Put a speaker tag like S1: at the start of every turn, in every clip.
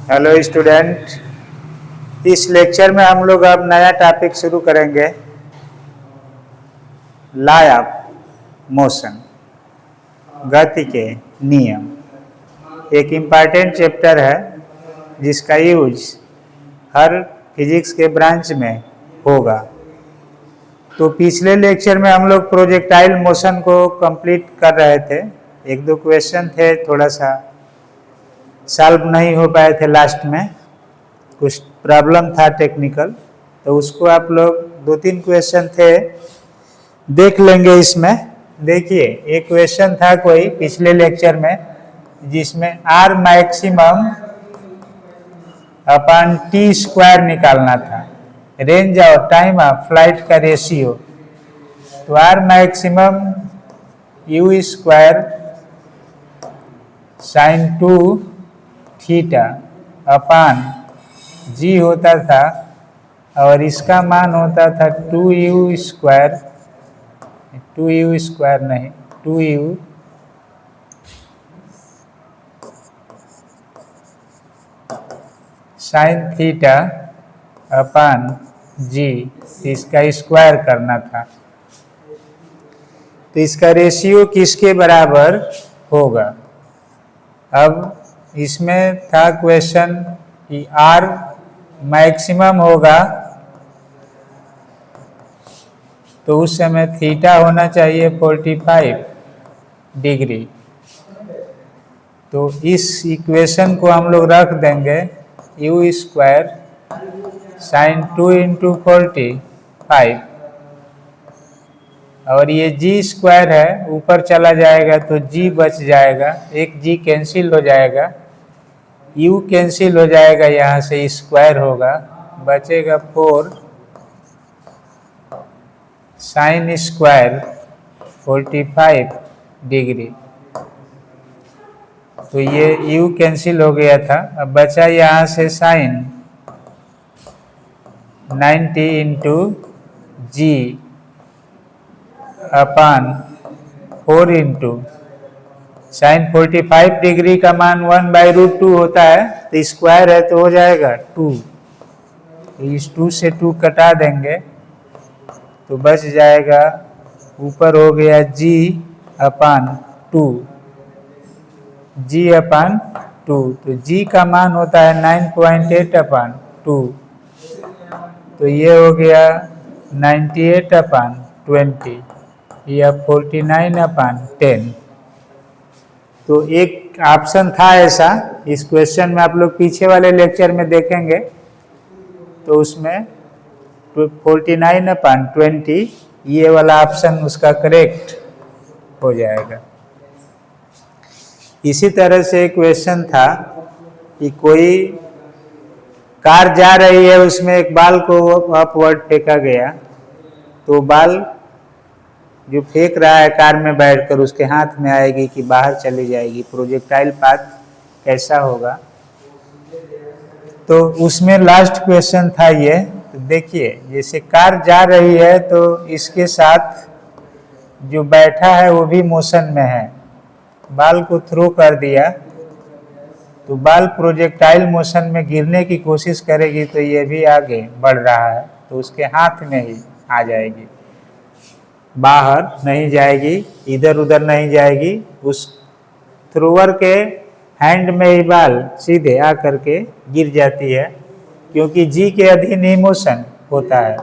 S1: Hello student, इस lecture में हम लोग अब नया टॉपिक शुरू करेंगे, लॉ ऑफ मोशन, गति के नियम। एक इम्पॉर्टेंट चैप्टर है जिसका यूज हर फिजिक्स के ब्रांच में होगा। तो पिछले लेक्चर में हम लोग प्रोजेक्टाइल मोशन को कंप्लीट कर रहे थे। एक दो क्वेश्चन थे, थोड़ा सा सॉल्व नहीं हो पाए थे, लास्ट में कुछ प्रॉब्लम था टेक्निकल, तो उसको आप लोग दो तीन क्वेश्चन थे देख लेंगे। इसमें देखिए, एक क्वेश्चन था कोई पिछले लेक्चर में जिसमें R maximum upon T square निकालना था, रेंज और टाइम ऑफ फ्लाइट का रेशियो। तो R maximum u square sine 2 theta upon g होता था और इसका मान होता था 2u स्क्वायर, 2u स्क्वायर नहीं, 2u साइन थीटा अपान जी, इसका स्क्वायर करना था। तो इसका रेशियो किसके बराबर होगा? अब इसमें था क्वेश्चन कि आर मैक्सिमम होगा तो उस समय थीटा होना चाहिए 45 डिग्री। तो इस इक्वेशन को हम लोग रख देंगे यू स्क्वायर साइन 2 इंटू 45, और ये जी स्क्वायर है, ऊपर चला जाएगा तो जी बच जाएगा, एक जी कैंसिल हो जाएगा, यू कैंसिल हो जाएगा, यहाँ से स्क्वायर होगा, बचेगा 4 साइन स्क्वायर 45 डिग्री। तो ये यू कैंसिल हो गया था। अब बचा यहाँ से साइन 90 इंटू जी अपान 4 इंटू साइन 45 डिग्री का मान 1/√2 होता है, तो स्क्वायर है तो हो जाएगा 2। इस 2 से 2 कटा देंगे तो बच जाएगा, ऊपर हो गया जी अपान 2, जी अपान 2। तो जी का मान होता है 9.8/2, तो ये हो गया 98/20 या 49/10। तो एक ऑप्शन था ऐसा इस क्वेश्चन में, आप लोग पीछे वाले लेक्चर में देखेंगे तो उसमें 49/20 ये वाला ऑप्शन उसका करेक्ट हो जाएगा। इसी तरह से क्वेश्चन था कि कोई कार जा रही है, उसमें एक बाल को अपवर्ड फेंका गया, तो बाल जो फेंक रहा है कार में बैठकर उसके हाथ में आएगी कि बाहर चली जाएगी, प्रोजेक्टाइल पाथ कैसा होगा? तो उसमें लास्ट क्वेश्चन था ये। तो देखिए, जैसे कार जा रही है तो इसके साथ जो बैठा है वो भी मोशन में है, बाल को थ्रो कर दिया तो बाल प्रोजेक्टाइल मोशन में गिरने की कोशिश करेगी, तो ये भी आगे बढ़ रहा है तो उसके हाथ में ही आ जाएगी, बाहर नहीं जाएगी, इधर उधर नहीं जाएगी, उस थ्रोअर के हैंड में ही बाल सीधे आ करके गिर जाती है, क्योंकि जी के अधीन ही मोशन होता है।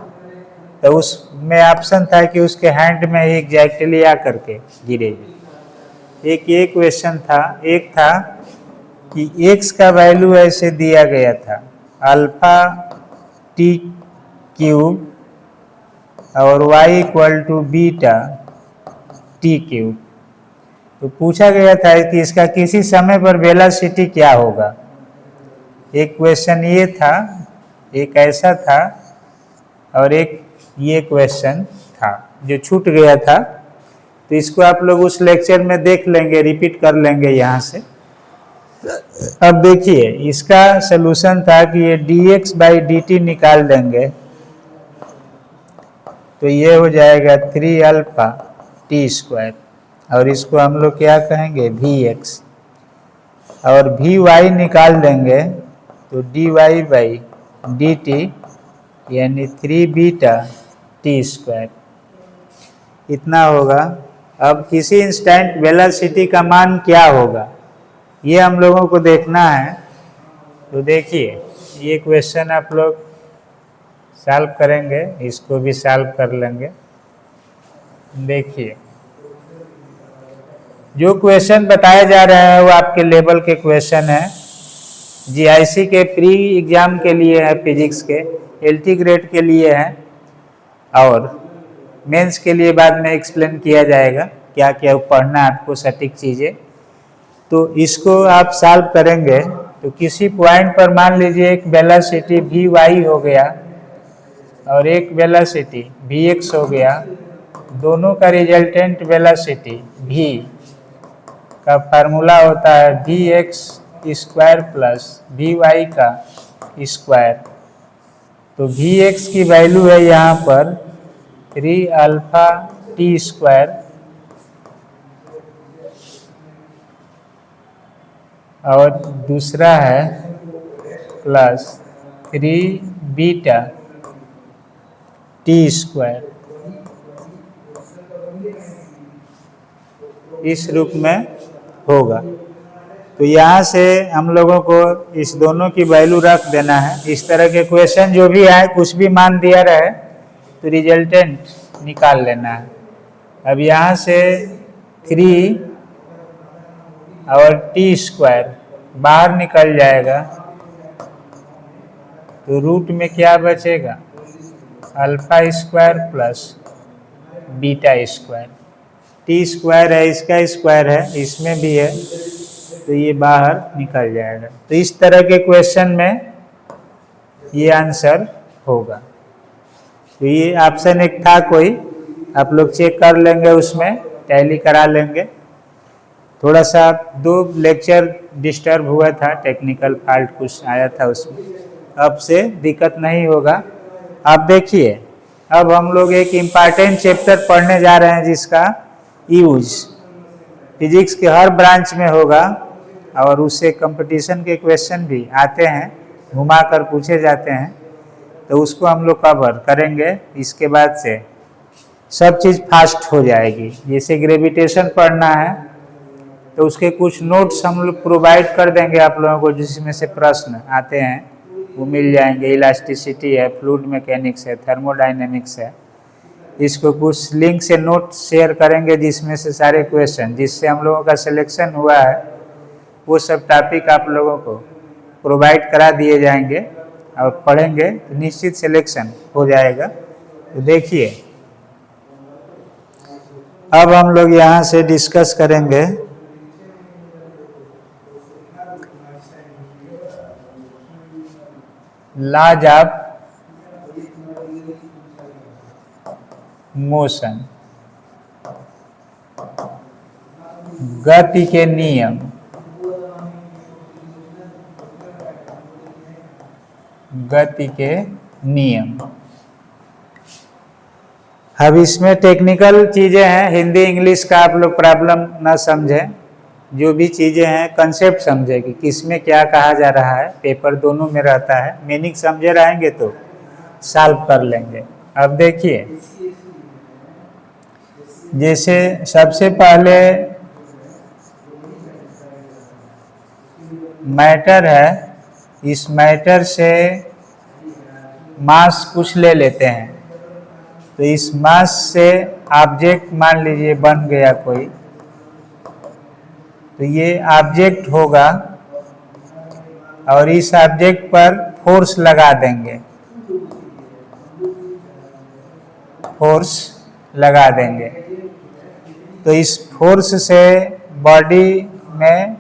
S1: तो उसमें ऑप्शन था कि उसके हैंड में ही एग्जैक्टली आ करके गिरेगी। एक ये क्वेश्चन था। एक था कि x का वैल्यू ऐसे दिया गया था, अल्फा टी क्यूब और y equal to beta t cube. तो पूछा गया था कि इसका किसी समय पर वेलोसिटी क्या होगा। एक क्वेश्चन ये था, एक ऐसा था, और एक ये क्वेश्चन था जो छूट गया था। तो इसको आप लोग उस लेक्चर में देख लेंगे, रिपीट कर लेंगे यहाँ से। अब देखिए, इसका सलूशन था कि ये dx/dt निकाल देंगे तो ये हो जाएगा 3 अल्फा टी स्क्वायर, और इसको हम लोग क्या कहेंगे, vx, और vy निकाल देंगे तो dy बाई डी टी यानी 3 बीटा टी स्क्वायर इतना होगा। अब किसी इंस्टेंट वेलोसिटी का मान क्या होगा ये हम लोगों को देखना है। तो देखिए ये क्वेश्चन आप लोग सॉल्व करेंगे, इसको भी सॉल्व कर लेंगे। देखिए जो क्वेश्चन बताए जा रहे हैं वो आपके लेवल के क्वेश्चन है, जीआईसी के प्री एग्जाम के लिए है, फिजिक्स के एलटी ग्रेड के लिए है और मेंस के लिए बाद में एक्सप्लेन किया जाएगा क्या क्या पढ़ना है आपको सटीक चीज़ें। तो इसको आप सॉल्व करेंगे तो किसी पॉइंट पर मान लीजिए एक वेलोसिटी वी वाई हो गया और एक वेलोसिटी वी एक्स हो गया, दोनों का रिजल्टेंट वेलोसिटी v का फार्मूला होता है v x square plus v y का स्क्वायर। तो वी एक्स की वैल्यू है यहाँ पर 3 अल्फा टी स्क्वायर और दूसरा है प्लस 3 बीटा टी स्क्वायर, इस रूप में होगा। तो यहाँ से हम लोगों को इस दोनों की वैल्यू रख देना है। इस तरह के क्वेश्चन जो भी आए कुछ भी मान दिया रहे तो रिजल्टेंट निकाल लेना है। अब यहाँ से 3 और टी स्क्वायर बाहर निकल जाएगा तो रूट में क्या बचेगा alpha square plus beta square. T square है, इसका स्क्वायर है, इसमें भी है तो ये बाहर निकल जाएगा। तो इस तरह के क्वेश्चन में ये आंसर होगा। तो ये ऑप्शन एक था कोई, आप लोग चेक कर लेंगे, उसमें टैली करा लेंगे। थोड़ा सा 2 लेक्चर डिस्टर्ब हुआ था, टेक्निकल फॉल्ट कुछ आया था उसमें, अब से दिक्कत नहीं होगा। अब देखिए अब हम लोग एक इम्पॉर्टेंट चैप्टर पढ़ने जा रहे हैं जिसका यूज फिजिक्स के हर ब्रांच में होगा और उससे कंपटीशन के क्वेश्चन भी आते हैं, घुमा कर पूछे जाते हैं, तो उसको हम लोग कवर करेंगे। इसके बाद से सब चीज़ फास्ट हो जाएगी। जैसे ग्रेविटेशन पढ़ना है तो उसके कुछ नोट्स हम लोग प्रोवाइड कर देंगे आप लोगों को, जिसमें से प्रश्न आते हैं वो मिल जाएंगे। इलास्टिसिटी है, फ्लूइड मैकेनिक्स है, थर्मोडायनेमिक्स है, इसको कुछ लिंक से नोट शेयर करेंगे जिसमें से सारे क्वेश्चन जिससे हम लोगों का सिलेक्शन हुआ है वो सब टॉपिक आप लोगों को प्रोवाइड करा दिए जाएंगे और पढ़ेंगे तो निश्चित सिलेक्शन हो जाएगा। तो देखिए अब हम लोग यहाँ से डिस्कस करेंगे लॉज ऑफ मोशन, गति के नियम। गति के नियम। अब इसमें टेक्निकल चीजें हैं, हिंदी इंग्लिश का आप लोग प्रॉब्लम ना समझें, जो भी चीजें हैं कंसेप्ट समझे कि किसमें क्या कहा जा रहा है, पेपर दोनों में रहता है। मीनिंग समझे रहेंगे तो सॉल्व कर लेंगे। अब देखिए जैसे सबसे पहले मैटर है, इस मैटर से मास कुछ ले लेते हैं, तो इस मास से ऑब्जेक्ट मान लीजिए बन गया कोई, तो ये ऑब्जेक्ट होगा और इस ऑब्जेक्ट पर फोर्स लगा देंगे, फोर्स लगा देंगे। तो इस फोर्स से बॉडी में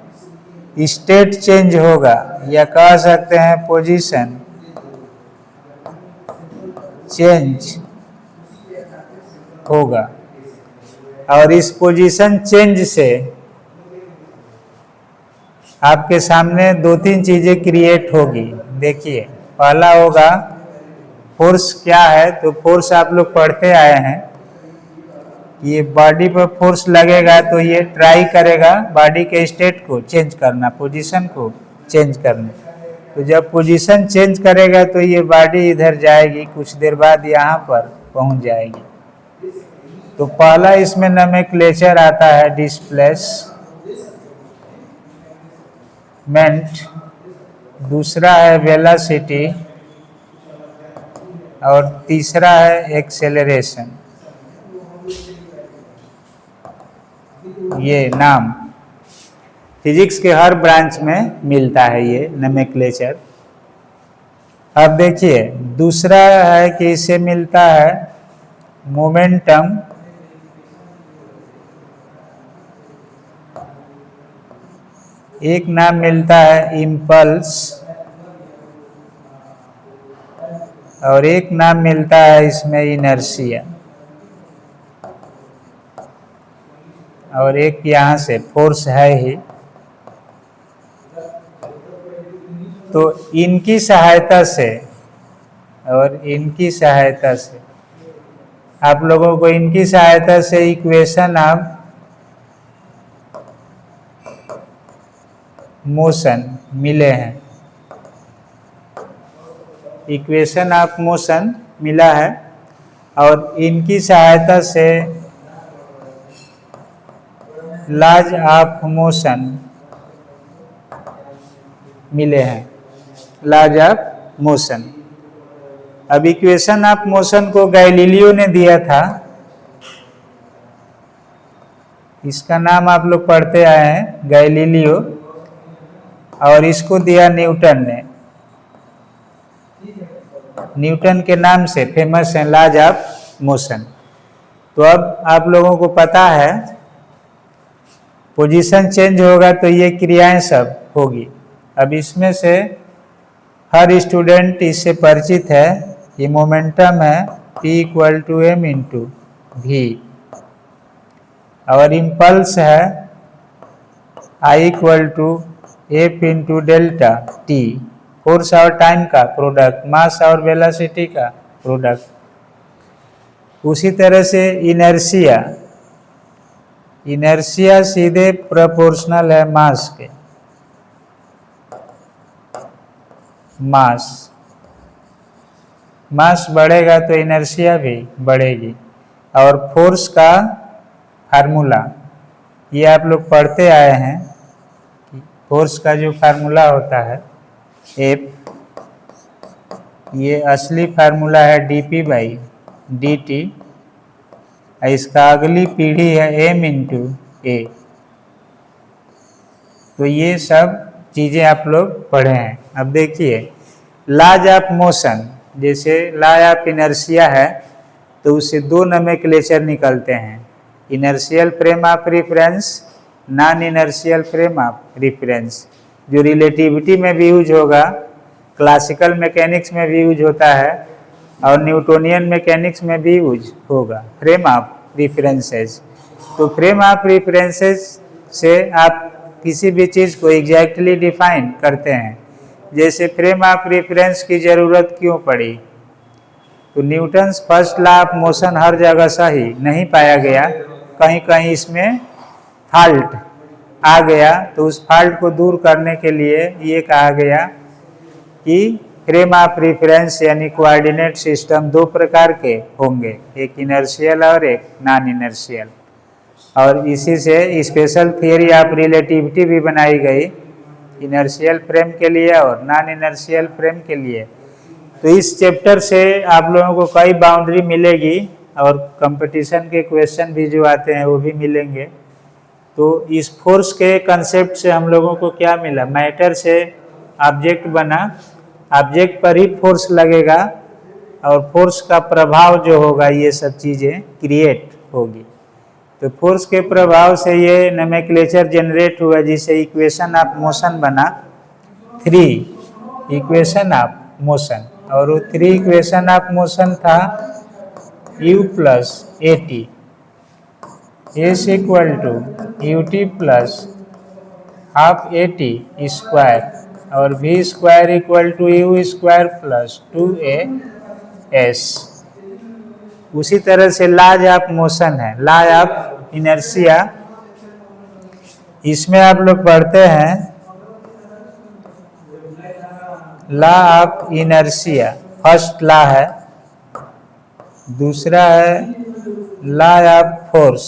S1: स्टेट चेंज होगा या कह सकते हैं पोजीशन चेंज होगा और इस पोजीशन चेंज से आपके सामने 2-3 चीजें क्रिएट होगी। देखिए पहला होगा फोर्स क्या है, तो फोर्स आप लोग पढ़ते आए हैं, ये बॉडी पर फोर्स लगेगा तो ये ट्राई करेगा बॉडी के स्टेट को चेंज करना, पोजीशन को चेंज करना। तो जब पोजीशन चेंज करेगा तो ये बॉडी इधर जाएगी, कुछ देर बाद यहाँ पर पहुँच जाएगी। तो पहला इसमें नोमेनक्लेचर आता है डिस्प्लेसमेंट, दूसरा है वेलोसिटी और तीसरा है एक्सेलरेशन। ये नाम फिजिक्स के हर ब्रांच में मिलता है ये नोमेनक्लेचर। अब देखिए दूसरा है कि इसे मिलता है मोमेंटम, एक नाम मिलता है इम्पल्स और एक नाम मिलता है इसमें इनर्शिया, और एक यहाँ से फोर्स है ही। तो इनकी सहायता से आप लोगों को इनकी सहायता से इक्वेशन ऑफ मोशन मिले हैं, इक्वेशन ऑफ मोशन मिला है, और इनकी सहायता से लॉज ऑफ मोशन मिले हैं, लॉज ऑफ मोशन। अब इक्वेशन ऑफ मोशन को गैलीलियो ने दिया था, इसका नाम आप लोग पढ़ते आए हैं गैलीलियो, और इसको दिया न्यूटन ने। न्यूटन के नाम से फेमस है लॉज ऑफ मोशन। तो अब आप लोगों को पता है पोजीशन चेंज होगा तो ये क्रियाएं सब होगी। अब इसमें से हर स्टूडेंट इससे परिचित है। ये मोमेंटम है P = m × v, और इम्पल्स है I = F × delta t, force और टाइम का प्रोडक्ट, मास और वेलोसिटी का प्रोडक्ट। उसी तरह से इनर्शिया सीधे प्रोपोर्शनल है मास के। मास बढ़ेगा तो इनर्शिया भी बढ़ेगी। और फोर्स का फार्मूला ये आप लोग पढ़ते आए हैं, फोर्स का जो फार्मूला होता है F, ये असली फार्मूला है dP/dt, इसका अगली पीढ़ी है m × a। तो ये सब चीज़ें आप लोग पढ़े हैं। अब देखिए लॉज ऑफ मोशन, जैसे लॉ ऑफ इनर्शिया है तो उससे दो नोमेनक्लेचर निकलते हैं, inertial frame of reference, non inertial frame of reference. जो रिलेटिविटी में भी यूज होगा, क्लासिकल मैकेनिक्स में भी यूज होता है, और न्यूटोनियन मैकेनिक्स में भी यूज होगा, फ्रेम ऑफ रेफरेंसेस। तो फ्रेम ऑफ रेफरेंसेस से आप किसी भी चीज़ को एग्जैक्टली डिफाइन करते हैं। जैसे फ्रेम ऑफ रेफरेंस की ज़रूरत क्यों पड़ी, तो Newton's first law of motion हर जगह सही नहीं पाया गया, कहीं कहीं इसमें फॉल्ट आ गया। तो उस फॉल्ट को दूर करने के लिए ये कहा गया कि फ्रेम ऑफ रेफरेंस यानी कोऑर्डिनेट सिस्टम दो प्रकार के होंगे, एक इनर्शियल और एक नॉन इनर्शियल। और इसी से स्पेशल थियरी ऑफ रिलेटिविटी भी बनाई गई, इनर्शियल फ्रेम के लिए और नॉन इनर्शियल फ्रेम के लिए। तो इस चैप्टर से आप लोगों को कई बाउंड्री मिलेगी, और कंपटीशन के क्वेश्चन भी जो आते हैं वो भी मिलेंगे। तो इस फोर्स के कंसेप्ट से हम लोगों को क्या मिला, मैटर से ऑब्जेक्ट बना, ऑब्जेक्ट पर ही फोर्स लगेगा, और फोर्स का प्रभाव जो होगा ये सब चीज़ें क्रिएट होगी। तो फोर्स के प्रभाव से ये नोमेनक्लेचर जनरेट हुआ, जिसे इक्वेशन ऑफ मोशन बना 3 इक्वेशन ऑफ मोशन। और वो 3 इक्वेशन ऑफ मोशन था u + at, s = ut + ½at² और v² = u² + 2as। उसी तरह से लॉज ऑफ मोशन है, लॉ ऑफ इनर्शिया, इसमें आप लोग पढ़ते हैं law of inertia first law है, दूसरा है law of force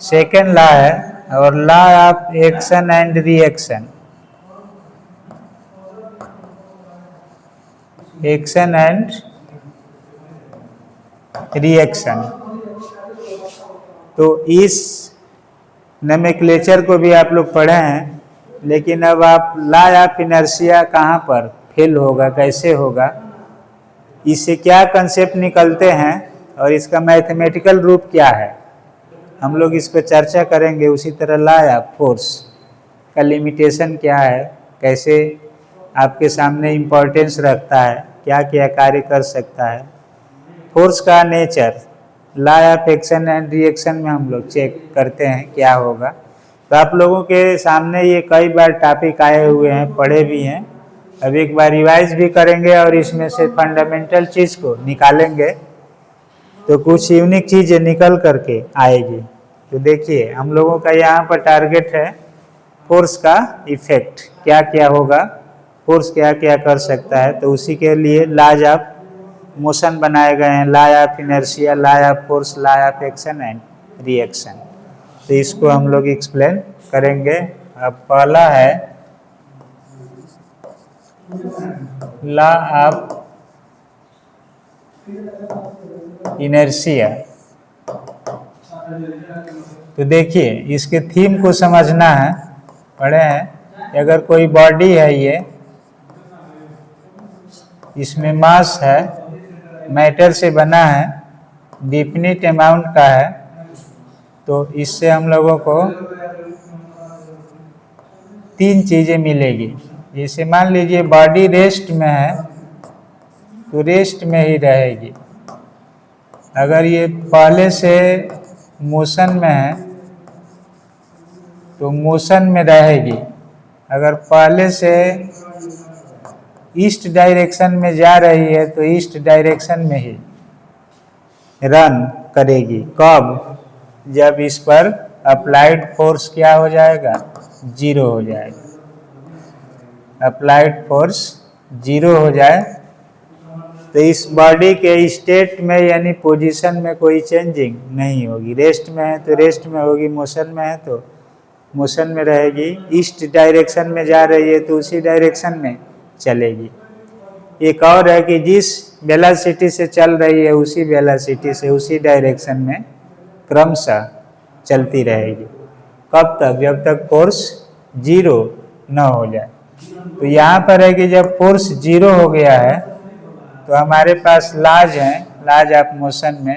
S1: second law है, और law of action and reaction, action and reaction. तो इस नोमेनक्लेचर को भी आप लोग पढ़े हैं, लेकिन अब आप लॉ ऑफ इनर्शिया कहाँ पर फेल होगा, कैसे होगा, इससे क्या कंसेप्ट निकलते हैं और इसका मैथमेटिकल रूप क्या है, हम लोग इस पर चर्चा करेंगे। उसी तरह लॉ ऑफ फोर्स का लिमिटेशन क्या है, कैसे आपके सामने इम्पोर्टेंस रखता है, क्या क्या कार्य कर सकता है, फोर्स का nature law of action and reaction में हम लोग चेक करते हैं क्या होगा। तो आप लोगों के सामने ये कई बार टॉपिक आए हुए हैं, पढ़े भी हैं, अब एक बार रिवाइज भी करेंगे और इसमें से फंडामेंटल चीज़ को निकालेंगे तो कुछ यूनिक चीज़ें निकल करके आएगी। तो देखिए हम लोगों का यहाँ पर टारगेट है फोर्स का इफेक्ट, क्या क्या होगा, फोर्स क्या क्या कर सकता है। तो उसी के लिए लॉज ऑफ मोशन बनाए गए हैं, law of inertia, law of force, law of action and reaction. तो इसको हम लोग एक्सप्लेन करेंगे। अब पहला है लॉ ऑफ इनर्शिया। तो देखिए इसके थीम को समझना है, पढ़े हैं, अगर कोई बॉडी है, ये इसमें मास है, मैटर से बना है, डिफिनिट अमाउंट का है, तो इससे हम लोगों को तीन चीज़ें मिलेगी। जैसे मान लीजिए बॉडी रेस्ट में है तो रेस्ट में ही रहेगी, अगर ये पहले से मोशन में है तो मोशन में रहेगी, अगर पहले से ईस्ट डायरेक्शन में जा रही है तो ईस्ट डायरेक्शन में ही रन करेगी। कब? जब इस पर अप्लाइड फोर्स क्या हो जाएगा, जीरो हो जाएगा। अप्लाइड फोर्स जीरो हो जाए तो इस बॉडी के स्टेट में यानी पोजीशन में कोई चेंजिंग नहीं होगी। रेस्ट में है तो रेस्ट में होगी, मोशन में है तो मोशन में रहेगी, ईस्ट डायरेक्शन में जा रही है तो उसी डायरेक्शन में चलेगी। एक और है कि जिस वेलोसिटी से चल रही है उसी वेलोसिटी से उसी डायरेक्शन में क्रमशः चलती रहेगी। कब तक? जब तक फोर्स जीरो न हो जाए। तो यहाँ पर है कि जब फोर्स जीरो हो गया है तो हमारे पास लॉज है, लॉज ऑफ मोशन में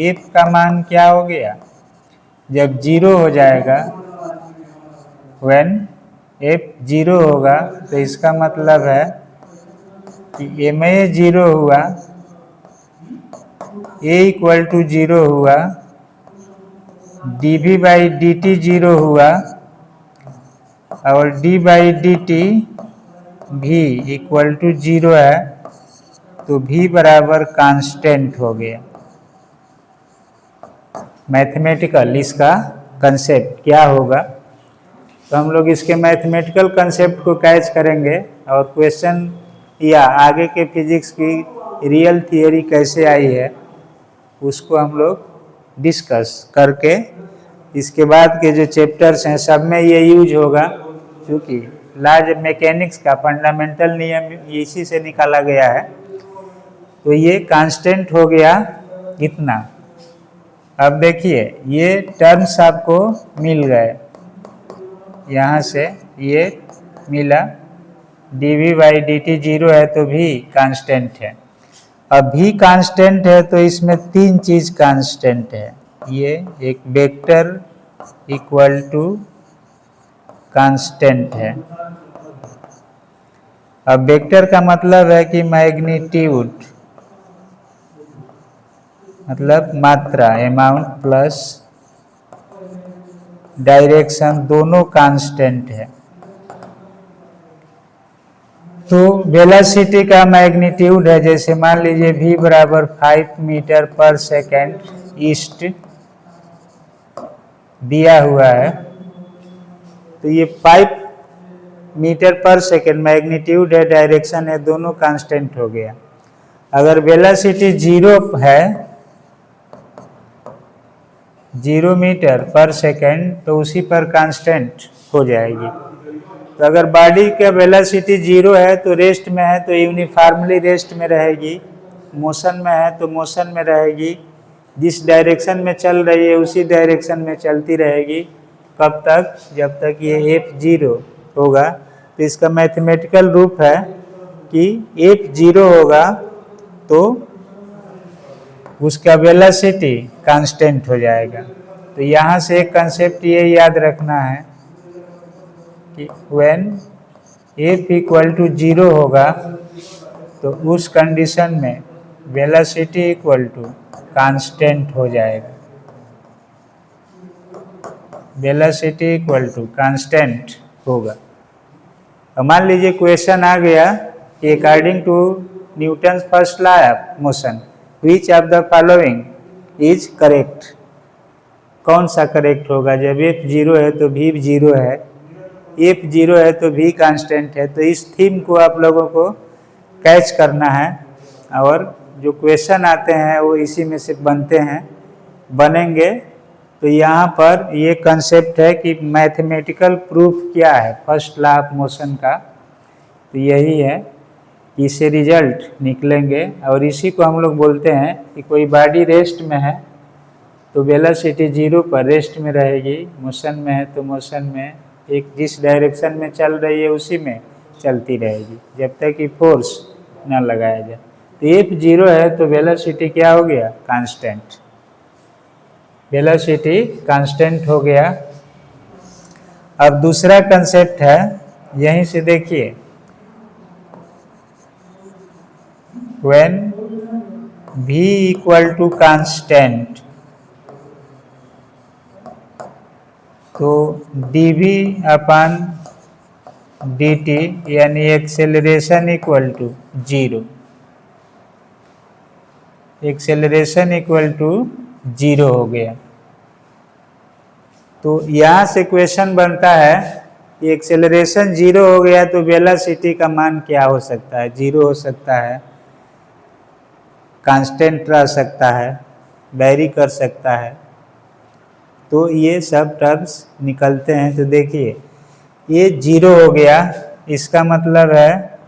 S1: एफ का मान क्या हो गया, जब जीरो हो जाएगा, व्हेन एफ जीरो होगा तो इसका मतलब है कि एम ए जीरो हुआ, ए इक्वल टू जीरो हुआ, d v by d t zero हुआ और डी बाई डी टी भी इक्वल टू जीरो है, तो भी बराबर कांस्टेंट हो गया। मैथमेटिकल इसका कंसेप्ट क्या होगा, तो हम लोग इसके मैथमेटिकल कंसेप्ट को कैच करेंगे और क्वेश्चन या आगे के फिजिक्स की रियल थियोरी कैसे आई है उसको हम लोग डिस्कस करके इसके बाद के जो चैप्टर्स हैं सब में ये यूज होगा, क्योंकि लॉज मैकेनिक्स का फंडामेंटल नियम इसी से निकाला गया है। तो ये कांस्टेंट हो गया इतना। अब देखिए ये टर्म्स आपको मिल गए, यहाँ से ये मिला, d v by d t zero है तो भी कांस्टेंट है। अब भी कांस्टेंट है तो इसमें तीन चीज कांस्टेंट है, ये एक वेक्टर इक्वल टू कांस्टेंट है। अब वेक्टर का मतलब है कि मैग्नीट्यूड, मतलब मात्रा, अमाउंट प्लस डायरेक्शन दोनों कांस्टेंट है। तो वेलोसिटी का मैग्नीट्यूड है, जैसे मान लीजिए v बराबर 5 मीटर पर सेकेंड ईस्ट दिया हुआ है, तो ये 5 मीटर पर सेकेंड, मैग्नीट्यूड है, डायरेक्शन है, दोनों कांस्टेंट हो गया। अगर वेलोसिटी 0 है, 0 मीटर पर सेकेंड, तो उसी पर कांस्टेंट हो जाएगी। तो अगर बॉडी का वेलोसिटी 0 है तो रेस्ट में है तो यूनिफॉर्मली रेस्ट में रहेगी, मोशन में है तो मोशन में रहेगी, जिस डायरेक्शन में चल रही है उसी डायरेक्शन में चलती रहेगी। कब तक? जब तक ये F0 होगा। तो इसका मैथमेटिकल रूप है कि F0 होगा तो उसका वेलोसिटी कांस्टेंट हो जाएगा। तो यहाँ से एक कंसेप्ट ये याद रखना है कि व्हेन F इक्वल टू 0 होगा तो उस कंडीशन में वेलोसिटी इक्वल टू कांस्टेंट हो जाएगा। वेलोसिटी इक्वल टू कांस्टेंट होगा। अब मान लीजिए क्वेश्चन आ गया कि according to Newton first law of motion which of the following is correct. कौन सा करेक्ट होगा? जब F0 है तो V 0 है, F0 है तो V कांस्टेंट है। तो इस थीम को आप लोगों को कैच करना है और जो क्वेश्चन आते हैं वो इसी में से बनेंगे। तो यहाँ पर ये कंसेप्ट है कि मैथमेटिकल प्रूफ क्या है फर्स्ट लॉ ऑफ मोशन का, तो यही है, इससे रिजल्ट निकलेंगे। और इसी को हम लोग बोलते हैं कि कोई बॉडी रेस्ट में है तो वेलोसिटी 0 पर रेस्ट में रहेगी, मोशन में है तो मोशन में, एक जिस डायरेक्शन में चल रही है उसी में चलती रहेगी जब तक कि फोर्स ना लगाया जाए। तो F0 है तो वेलोसिटी क्या हो गया? कांस्टेंट। वेलोसिटी कांस्टेंट हो गया। अब दूसरा कंसेप्ट है, यहीं से देखिए, when V equal to constant तो dv अपन dt यानी acceleration equal to 0, acceleration equal to 0 हो गया। तो यहाँ से क्वेश्चन बनता है कि एक्सेलरेशन 0 हो गया तो वेलोसिटी का मान क्या हो सकता है? 0 हो सकता है, कांस्टेंट रह सकता है, वेरी कर सकता है। तो ये सब टर्म्स निकलते हैं। तो देखिए ये 0 हो गया, इसका मतलब है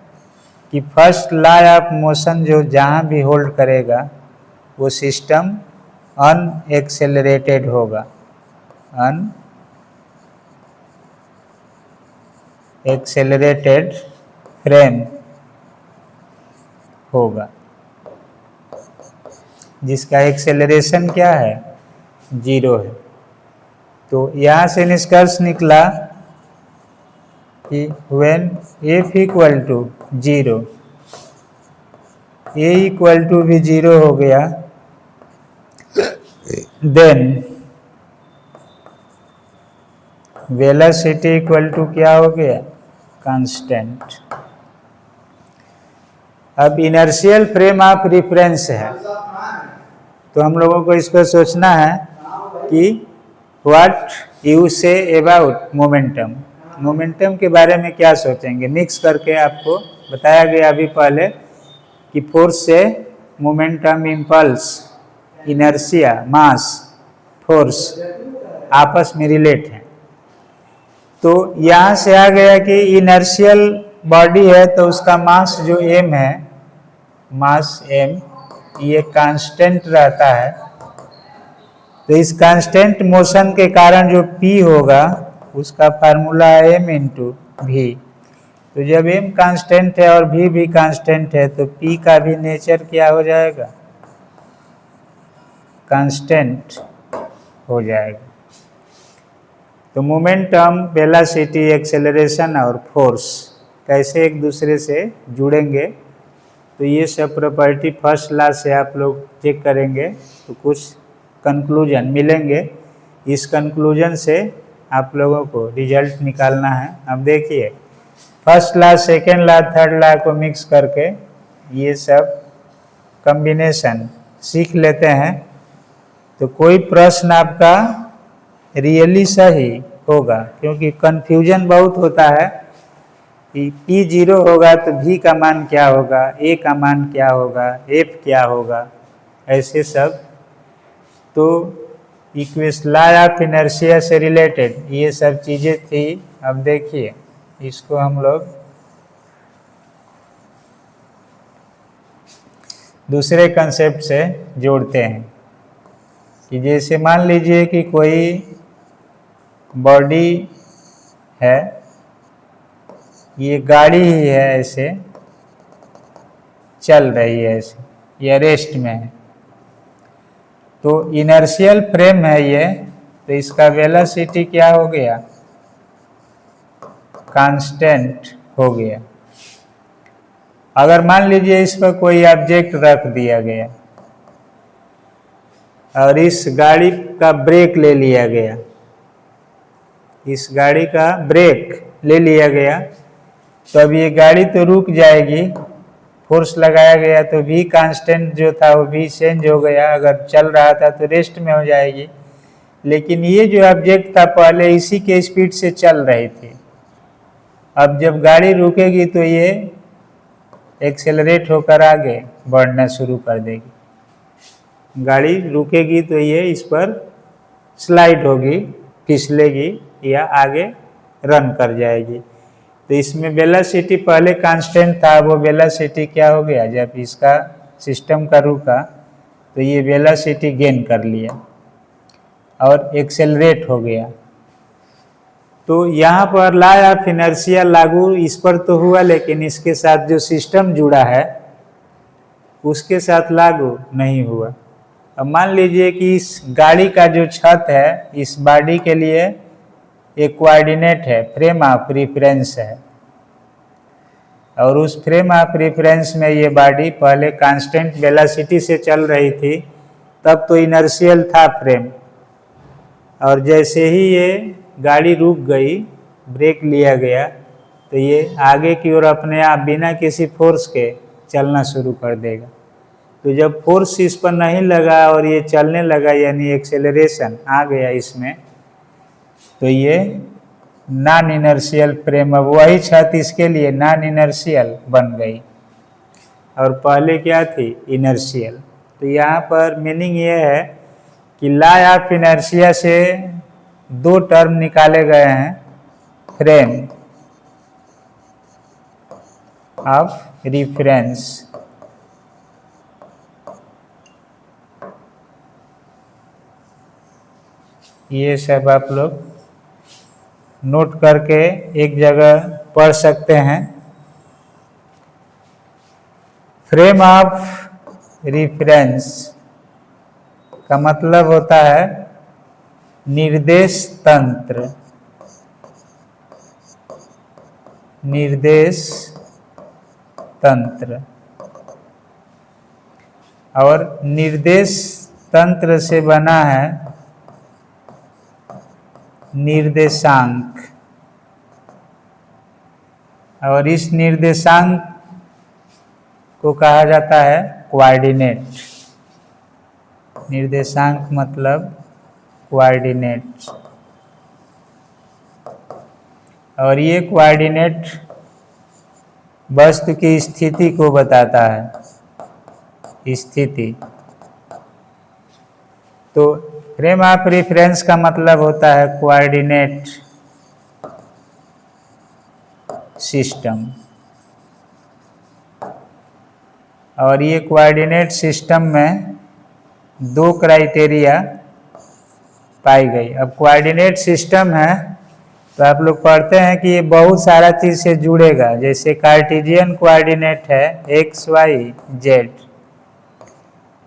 S1: कि फर्स्ट लॉ ऑफ मोशन जो जहाँ भी होल्ड करेगा वो सिस्टम अनएक्सेलरेटेड होगा, अनएक्सेलरेटेड फ्रेम होगा, जिसका एक्सेलरेशन क्या है? 0 है। तो यहाँ से निष्कर्ष निकला कि when F equal to 0, A equal to भी 0 हो गया, देन वेलोसिटी इक्वल टू क्या हो गया? कांस्टेंट। अब इनर्शियल फ्रेम ऑफ रिफरेंस है तो हम लोगों को इस पर सोचना है कि what you say about momentum. Momentum के बारे में क्या सोचेंगे? मिक्स करके आपको बताया गया अभी पहले कि फोर्स से मोमेंटम, इम्पल्स, इनर्शिया, मास, फोर्स आपस में रिलेट है। तो यहाँ से आ गया कि इनर्शियल बॉडी है तो उसका मास जो m है, मास m, ये कांस्टेंट रहता है। तो इस कांस्टेंट मोशन के कारण जो P होगा उसका फार्मूला है m इंटू V। तो जब m कांस्टेंट है और V भी कांस्टेंट है तो P का भी नेचर क्या हो जाएगा? कांस्टेंट हो जाएगा। तो मोमेंटम, वेलोसिटी, एक्सेलरेशन और फोर्स कैसे एक दूसरे से जुड़ेंगे, तो ये सब प्रॉपर्टी फर्स्ट लॉ से आप लोग चेक करेंगे तो कुछ कंक्लूजन मिलेंगे। इस कंक्लूजन से आप लोगों को रिजल्ट निकालना है। अब देखिए first law, second law, third law को मिक्स करके ये सब कॉम्बिनेशन सीख लेते हैं तो कोई प्रश्न आपका रियली सही होगा, क्योंकि कन्फ्यूजन बहुत होता है कि P 0 होगा तो V का मान क्या होगा, A का मान क्या होगा, F क्या होगा, ऐसे सब। तो लॉ ऑफ इनर्शिया से रिलेटेड ये सब चीज़ें थी। अब देखिए इसको हम लोग दूसरे कंसेप्ट से जोड़ते हैं कि जैसे मान लीजिए कि कोई बॉडी है, ये गाड़ी ही है, ऐसे चल रही है, ऐसे ये रेस्ट में है, तो इनर्शियल फ्रेम है ये, तो इसका वेलोसिटी क्या हो गया, कांस्टेंट हो गया। अगर मान लीजिए इस पर कोई ऑब्जेक्ट रख दिया गया और इस गाड़ी का ब्रेक ले लिया गया, इस गाड़ी का ब्रेक ले लिया गया, तो अब ये गाड़ी तो रुक जाएगी, फोर्स लगाया गया तो भी कांस्टेंट जो था वो भी चेंज हो गया, अगर चल रहा था तो रेस्ट में हो जाएगी। लेकिन ये जो ऑब्जेक्ट था पहले इसी के स्पीड से चल रही थी, अब जब गाड़ी रुकेगी तो ये एक्सेलरेट होकर आगे बढ़ना शुरू कर देगी। गाड़ी रुकेगी तो ये इस पर स्लाइड होगी, फिसलेगी या आगे रन कर जाएगी। तो इसमें वेलोसिटी पहले कांस्टेंट था, वो वेलोसिटी क्या हो गया, जब इसका सिस्टम का रुका तो ये वेलोसिटी गेन कर लिया और एक्सेलरेट हो गया। तो यहाँ पर लॉ ऑफ इनर्शिया लागू इस पर तो हुआ, लेकिन इसके साथ जो सिस्टम जुड़ा है उसके साथ लागू नहीं हुआ। अब मान लीजिए कि इस गाड़ी का जो छत है, इस बॉडी के लिए एक कोऑर्डिनेट है, फ्रेम ऑफ रेफरेंस है, और उस फ्रेम ऑफ रेफरेंस में ये बॉडी पहले कांस्टेंट वेलोसिटी से चल रही थी, तब तो इनर्शियल था फ्रेम, और जैसे ही ये गाड़ी रुक गई, ब्रेक लिया गया, तो ये आगे की ओर अपने आप बिना किसी फोर्स के चलना शुरू कर देगा। तो जब फोर्स इस पर नहीं लगा और ये चलने लगा, यानी एक्सेलरेशन आ गया इसमें, तो ये नॉन इनर्शियल फ्रेम, अब वही छत इसके लिए नॉन इनर्शियल बन गई और पहले क्या थी, इनर्शियल। तो यहाँ पर मीनिंग ये है कि लॉ ऑफ इनर्शिया से दो टर्म निकाले गए हैं, फ्रेम ऑफ रेफरेंस, ये सब आप लोग नोट करके एक जगह पढ़ सकते हैं। फ्रेम ऑफ रेफरेंस का मतलब होता है निर्देश तंत्र, निर्देश तंत्र, और निर्देश तंत्र से बना है निर्देशांक, और इस निर्देशांक को कहा जाता है कोऑर्डिनेट। निर्देशांक मतलब कोऑर्डिनेट, और ये कोऑर्डिनेट वस्तु की स्थिति को बताता है, स्थिति। तो फ्रेम ऑफ रेफरेंस का मतलब होता है कोऑर्डिनेट सिस्टम, और ये कोऑर्डिनेट सिस्टम में दो क्राइटेरिया पाई गई। अब कोऑर्डिनेट सिस्टम है तो आप लोग पढ़ते हैं कि ये बहुत सारा चीज़ से जुड़ेगा, जैसे कार्टेशियन कोऑर्डिनेट है x y z,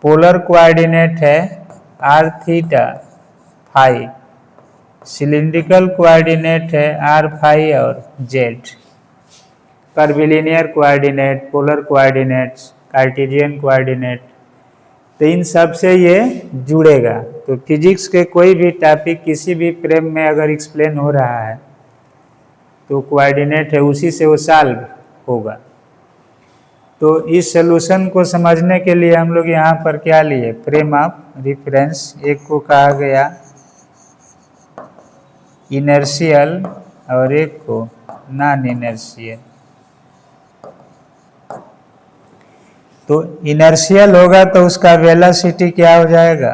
S1: polar coordinate है r theta phi, cylindrical coordinate है आर फाई और z, curvilinear coordinate, polar coordinates, Cartesian coordinate, तो इन सब से ये जुड़ेगा। तो फिजिक्स के कोई भी टॉपिक किसी भी फ्रेम में अगर एक्सप्लेन हो रहा है तो कोऑर्डिनेट है, उसी से वो सॉल्व होगा। तो इस सॉल्यूशन को समझने के लिए हम लोग यहाँ पर क्या लिए, फ्रेम ऑफ रेफरेंस, एक को कहा गया इनर्शियल और एक को नॉन इनर्शियल। तो इनर्शियल होगा तो उसका वेलोसिटी क्या हो जाएगा,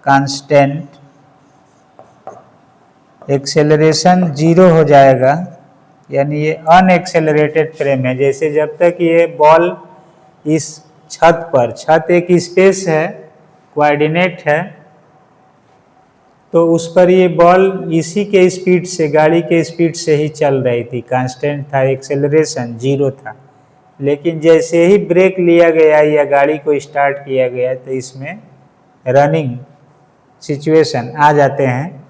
S1: कांस्टेंट, एक्सेलरेशन जीरो हो जाएगा, यानी ये अनएक्सेलरेटेड फ्रेम है। जैसे जब तक ये बॉल इस छत पर, छत एक स्पेस है, कोऑर्डिनेट है, तो उस पर ये बॉल इसी के स्पीड से, गाड़ी के स्पीड से ही चल रही थी, कांस्टेंट था, एक्सेलरेशन जीरो था। लेकिन जैसे ही ब्रेक लिया गया या गाड़ी को स्टार्ट किया गया तो इसमें रनिंग सिचुएशन आ जाते हैं,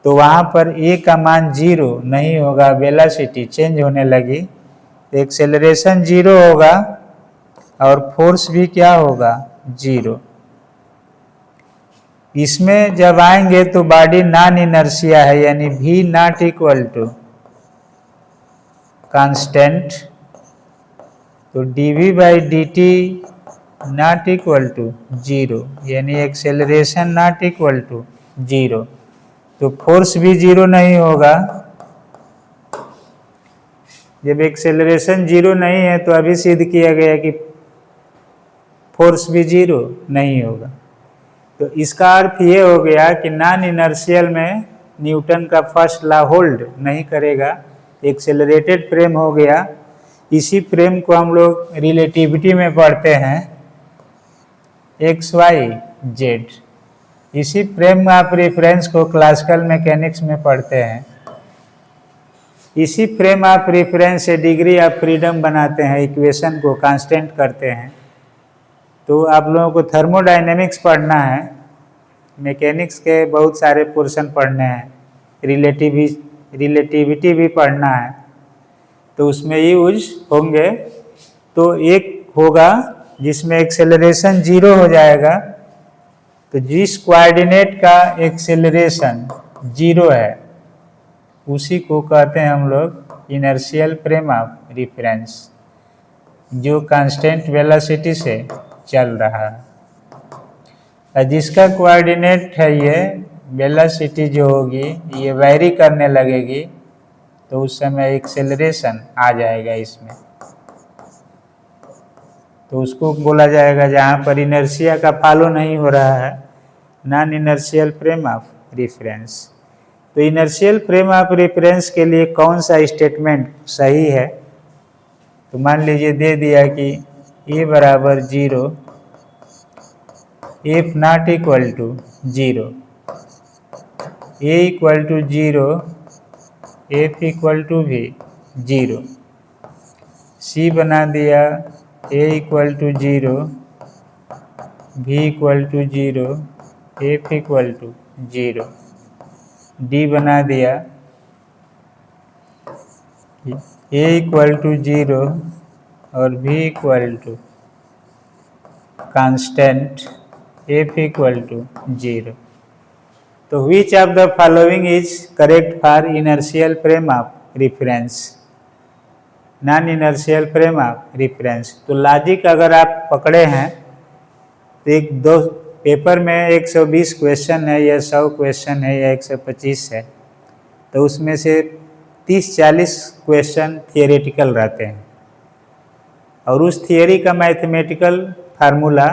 S1: तो वहाँ पर ए का मान जीरो नहीं होगा, वेलोसिटी चेंज होने लगी, तो एक्सेलरेशन जीरो होगा और फोर्स भी क्या होगा, जीरो। इसमें जब आएंगे तो बॉडी नॉन इनर्शिया है, यानी v not equal to constant, तो dv by dt not equal to zero, यानी acceleration not equal to zero, तो फोर्स भी जीरो नहीं होगा। जब एक्सेलरेशन जीरो नहीं है तो अभी सिद्ध किया गया कि फोर्स भी जीरो नहीं होगा। तो इसका अर्थ ये हो गया कि नॉन इनर्शियल में न्यूटन का फर्स्ट लॉ होल्ड नहीं करेगा, एक्सेलरेटेड फ्रेम हो गया। इसी फ्रेम को हम लोग रिलेटिविटी में पढ़ते हैं, एक्स वाई जेड। इसी फ्रेम ऑफ रेफरेंस को क्लासिकल मैकेनिक्स में पढ़ते हैं। इसी फ्रेम ऑफ रेफरेंस से डिग्री ऑफ फ्रीडम बनाते हैं, इक्वेशन को कांस्टेंट करते हैं। तो आप लोगों को थर्मोडायनेमिक्स पढ़ना है, मैकेनिक्स के बहुत सारे पोर्शन पढ़ने हैं, रिलेटिविटी भी पढ़ना है, तो उसमें यूज होंगे। तो एक होगा जिसमें एक्सेलरेशन जीरो हो जाएगा, तो जिस कोऑर्डिनेट का एक्सेलरेशन जीरो है उसी को कहते हैं हम लोग इनर्शियल फ्रेम ऑफ रेफरेंस, जो कांस्टेंट वेलोसिटी से चल रहा है। और जिसका कोऑर्डिनेट है ये वेलोसिटी जो होगी ये वैरी करने लगेगी, तो उस समय एक्सेलरेशन आ जाएगा इसमें, तो उसको बोला जाएगा जहाँ पर इनर्शिया का फॉलो नहीं हो रहा है, non inertial frame of reference. तो इनर्शियल फ्रेम ऑफ रेफरेंस के लिए कौन सा स्टेटमेंट सही है, तो मान लीजिए दे दिया कि ए बराबर zero, F not equal to zero, A equal to zero, F equal to भी जीरो। सी बना दिया A equal to zero, B equal to zero, F equal to zero. D बना दिया ए इक्वल टू जीरो और B equal to constant, F equal to zero. तो which of the following is correct for inertial frame of reference, non inertial frame of reference. तो logic अगर आप पकड़े हैं तो एक दो पेपर में 120 क्वेश्चन है या 100 क्वेश्चन है या 125 है, तो उसमें से 30-40 क्वेश्चन थियोरेटिकल रहते हैं, और उस थियोरी का मैथमेटिकल फार्मूला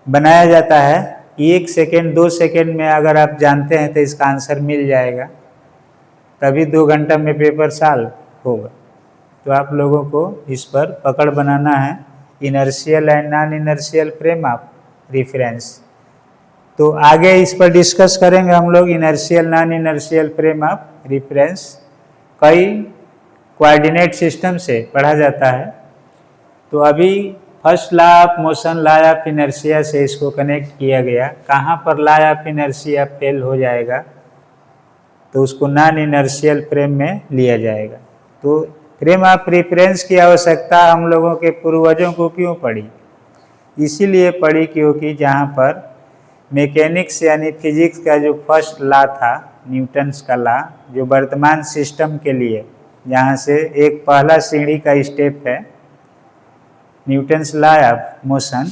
S1: बनाया जाता है। 1 सेकेंड 2 सेकेंड में अगर आप जानते हैं तो इसका आंसर मिल जाएगा, तभी 2 घंटा में पेपर सॉल्व होगा। तो आप लोगों को इस पर पकड़ बनाना है, inertial and non inertial frame of reference. तो आगे इस पर डिस्कस करेंगे हम लोग, inertial non inertial frame of reference कई कोऑर्डिनेट सिस्टम से पढ़ा जाता है। तो अभी first law of motion, law of inertia से इसको कनेक्ट किया गया। कहाँ पर लॉ ऑफ इनर्शिया फेल हो जाएगा तो उसको नॉन इनर्शियल फ्रेम में लिया जाएगा। तो फ्रेम ऑफ रेफरेंस की आवश्यकता हम लोगों के पूर्वजों को क्यों पड़ी, इसीलिए पड़ी क्योंकि जहाँ पर मैकेनिक्स यानी फिजिक्स का जो फर्स्ट लॉ था, न्यूटन्स का लॉ, जो वर्तमान सिस्टम के लिए जहाँ से एक पहला सीढ़ी का स्टेप है न्यूटन्स लॉ ऑफ मोशन,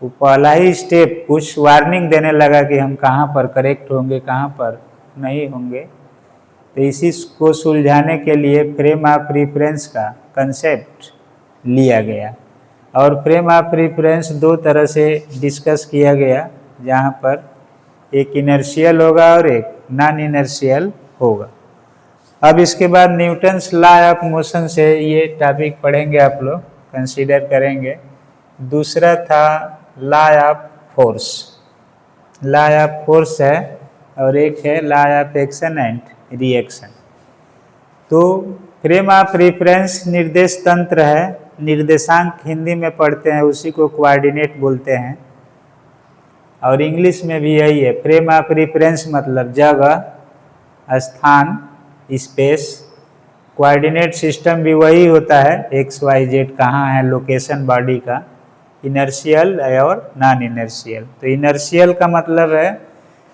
S1: वो पहला ही स्टेप कुछ वार्निंग देने लगा कि हम कहाँ पर करेक्ट होंगे, कहाँ पर नहीं होंगे। तो इसी को सुलझाने के लिए फ्रेम ऑफ रेफरेंस का कंसेप्ट लिया गया। और फ्रेम ऑफ रेफरेंस दो तरह से डिस्कस किया गया, जहाँ पर एक इनर्शियल होगा और एक नॉन इनर्शियल होगा। अब इसके बाद न्यूटन्स लॉ ऑफ मोशन से ये टॉपिक पढ़ेंगे, आप लोग कंसीडर करेंगे। दूसरा था law of force, law of force है, और एक है law of action and reaction. तो फ्रेम ऑफ रेफरेंस निर्देश तंत्र है, निर्देशांक हिंदी में पढ़ते हैं, उसी को कोऑर्डिनेट बोलते हैं, और इंग्लिश में भी यही है। फ्रेम ऑफ रेफरेंस मतलब जगह, स्थान, स्पेस। कोऑर्डिनेट सिस्टम भी वही होता है, एक्स वाई जेड कहाँ है लोकेशन बॉडी का, इनर्शियल और नॉन इनर्शियल। तो इनर्शियल का मतलब है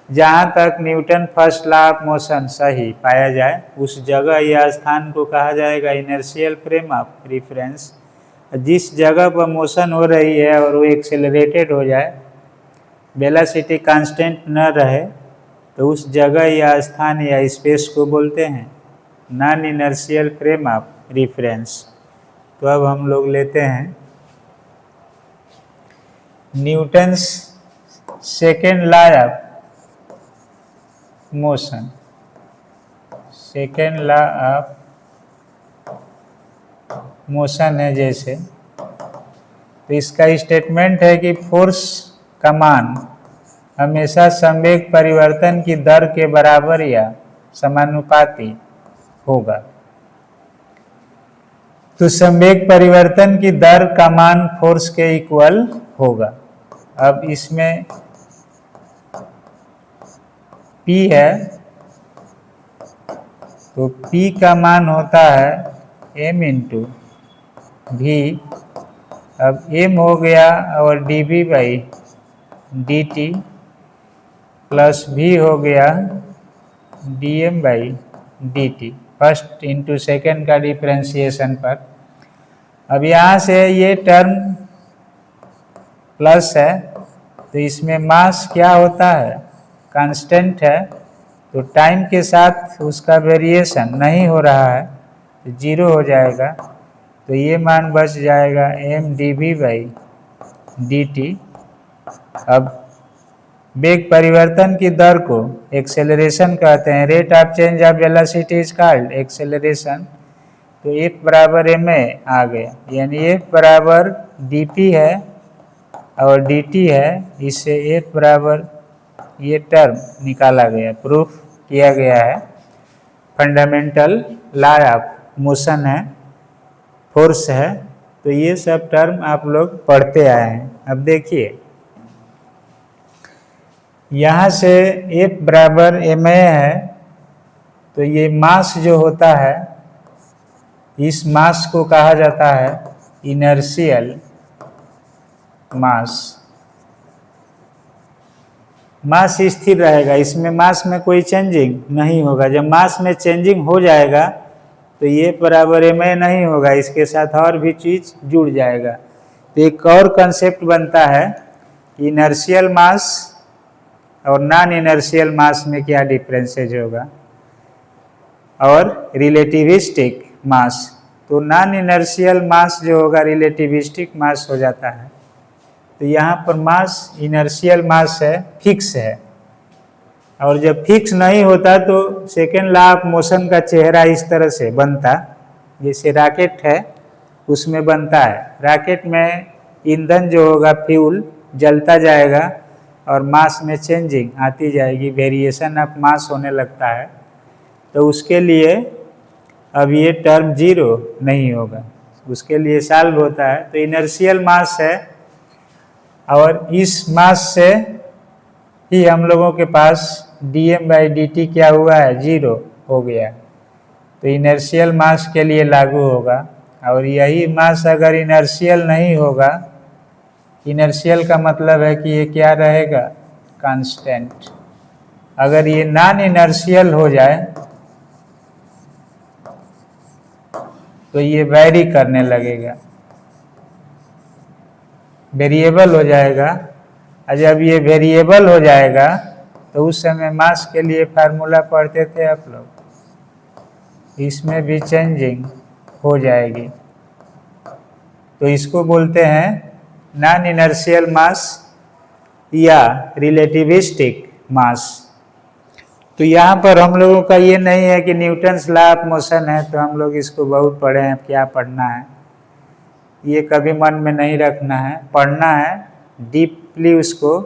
S1: जहाँ तक Newton first law of motion सही पाया जाए उस जगह या स्थान को कहा जाएगा इनर्शियल फ्रेम ऑफ रेफरेंस। जिस जगह पर मोशन हो रही है और वो एक्सेलरेटेड हो जाए, वेलोसिटी कांस्टेंट न रहे, तो उस जगह या स्थान या स्पेस को बोलते हैं non inertial frame of reference. तो अब हम लोग लेते हैं Newton's second law of motion. Second law of motion है जैसे, तो इसका स्टेटमेंट है कि फोर्स का मान हमेशा संवेग परिवर्तन की दर के बराबर या समानुपाती होगा। तो संवेग परिवर्तन की दर का मान फोर्स के इक्वल होगा। अब इसमें P है, तो P का मान होता है m इंटू V। अब m हो गया और dV by dt plus V हो गया dm by dt, first into second का डिफ्रेंशिएशन पर। अब यहाँ से ये टर्म प्लस है, तो इसमें मास क्या होता है, कांस्टेंट है, तो टाइम के साथ उसका वेरिएशन नहीं हो रहा है, तो जीरो हो जाएगा। तो ये मान बच जाएगा m dv बाई dt। अब वेग परिवर्तन की दर को एक्सेलरेशन कहते हैं, rate of change of velocity is called acceleration. तो F बराबर ma आ गया, यानी F बराबर dp है और dt है, इससे F बराबर ये टर्म निकाला गया, प्रूफ किया गया है। फंडामेंटल लॉ ऑफ मोशन है, फोर्स है, तो ये सब टर्म आप लोग पढ़ते आए हैं। अब देखिए यहाँ से F बराबर ma है, तो ये मास जो होता है, इस मास को कहा जाता है इनर्शियल मास। मास स्थिर रहेगा, इसमें मास में कोई चेंजिंग नहीं होगा। जब मास में चेंजिंग हो जाएगा तो ये बराबर ma नहीं होगा, इसके साथ और भी चीज़ जुड़ जाएगा। तो एक और कंसेप्ट बनता है कि इनर्शियल मास और नॉन इनर्शियल मास में क्या डिफरेंसेज होगा, और रिलेटिविस्टिक मास। तो नॉन इनर्शियल मास जो होगा रिलेटिविस्टिक मास हो जाता है। तो यहाँ पर मास इनर्शियल मास है, फिक्स है, और जब फिक्स नहीं होता तो सेकेंड लॉ ऑफ मोशन का चेहरा इस तरह से बनता, जैसे रॉकेट है उसमें बनता है। रॉकेट में ईंधन जो होगा फ्यूल जलता जाएगा और मास में चेंजिंग आती जाएगी, वेरिएशन ऑफ मास होने लगता है। तो उसके लिए अब ये टर्म जीरो नहीं होगा, उसके लिए सॉल्व होता है। तो इनर्शियल मास है, और इस मास से ही हम लोगों के पास dm बाई dt क्या हुआ है, जीरो हो गया। तो इनर्शियल मास के लिए लागू होगा, और यही मास अगर इनर्शियल नहीं होगा, इनर्शियल का मतलब है कि ये क्या रहेगा, कांस्टेंट। अगर ये नॉन इनर्शियल हो जाए तो ये वैरी करने लगेगा, वेरिएबल हो जाएगा। और जब ये वेरिएबल हो जाएगा तो उस समय मास के लिए फार्मूला पढ़ते थे आप लोग, इसमें भी चेंजिंग हो जाएगी। तो इसको बोलते हैं नॉन इनर्शियल मास या रिलेटिविस्टिक मास। तो यहाँ पर हम लोगों का ये नहीं है कि न्यूटन्स लॉ ऑफ मोशन है तो हम लोग इसको बहुत पढ़े हैं, क्या पढ़ना है, ये कभी मन में नहीं रखना है। पढ़ना है डीपली, उसको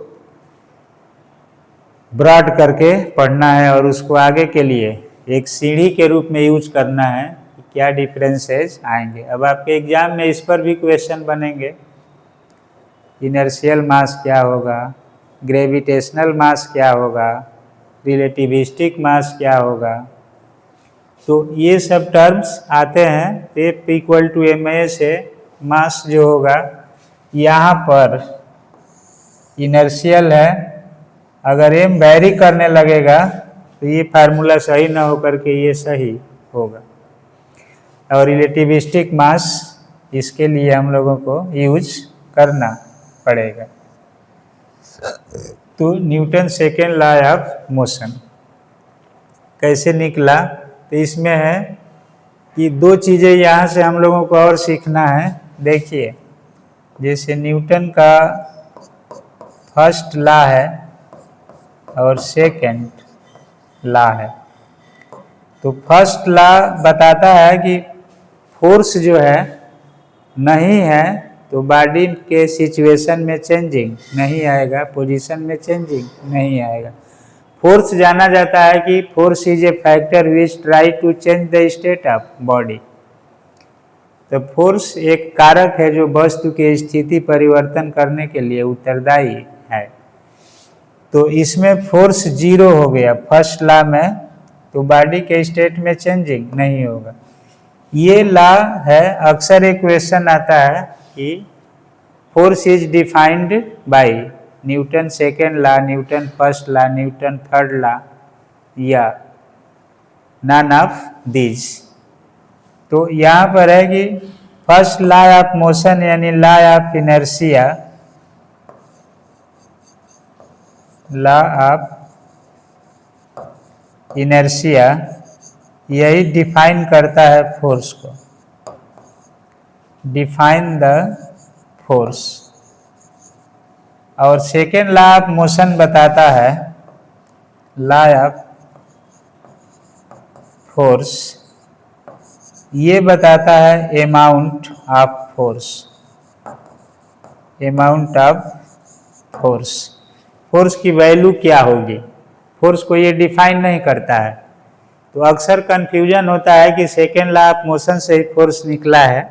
S1: ब्रॉड करके पढ़ना है और उसको आगे के लिए एक सीढ़ी के रूप में यूज करना है कि क्या डिफरेंसेस आएंगे। अब आपके एग्जाम में इस पर भी क्वेश्चन बनेंगे, इनर्शियल मास क्या होगा, ग्रेविटेशनल मास क्या होगा, रिलेटिविस्टिक मास क्या होगा। तो ये सब टर्म्स आते हैं। F इक्वल टू ma से मास जो होगा, यहाँ पर इनर्शियल है, अगर m वैरी करने लगेगा तो ये फार्मूला सही ना होकर के ये सही होगा। और रिलेटिविस्टिक मास, इसके लिए हम लोगों को यूज करना पड़ेगा। तो Newton second law of motion कैसे निकला, तो इसमें है कि दो चीज़ें यहाँ से हम लोगों को और सीखना है। देखिए, जैसे न्यूटन का फर्स्ट लॉ है और सेकेंड लॉ है। तो फर्स्ट लॉ बताता है कि फोर्स जो है नहीं है तो बॉडी के सिचुएशन में चेंजिंग नहीं आएगा, पोजीशन में चेंजिंग नहीं आएगा। फोर्स जाना जाता है कि force is a factor which try to change the state of body. तो फोर्स एक कारक है जो वस्तु की स्थिति परिवर्तन करने के लिए उत्तरदायी है। तो इसमें फोर्स जीरो हो गया फर्स्ट लॉ में, तो बॉडी के स्टेट में चेंजिंग नहीं होगा। ये लॉ है, अक्सर एक क्वेश्चन आता है कि force is defined by Newton second law, Newton first law, Newton third law या नन ऑफ दीज। तो यहाँ पर है कि फर्स्ट लॉ ऑफ मोशन यानी law of inertia, law of inertia यही डिफाइन करता है फोर्स को, डिफाइन द फोर्स। और सेकेंड लॉ ऑफ मोशन बताता है, लॉ ऑफ फोर्स ये बताता है amount of force, amount of force, force की वैल्यू क्या होगी। फोर्स को ये डिफाइन नहीं करता है। तो अक्सर कंफ्यूजन होता है कि सेकेंड लॉ ऑफ मोशन से ही फोर्स निकला है,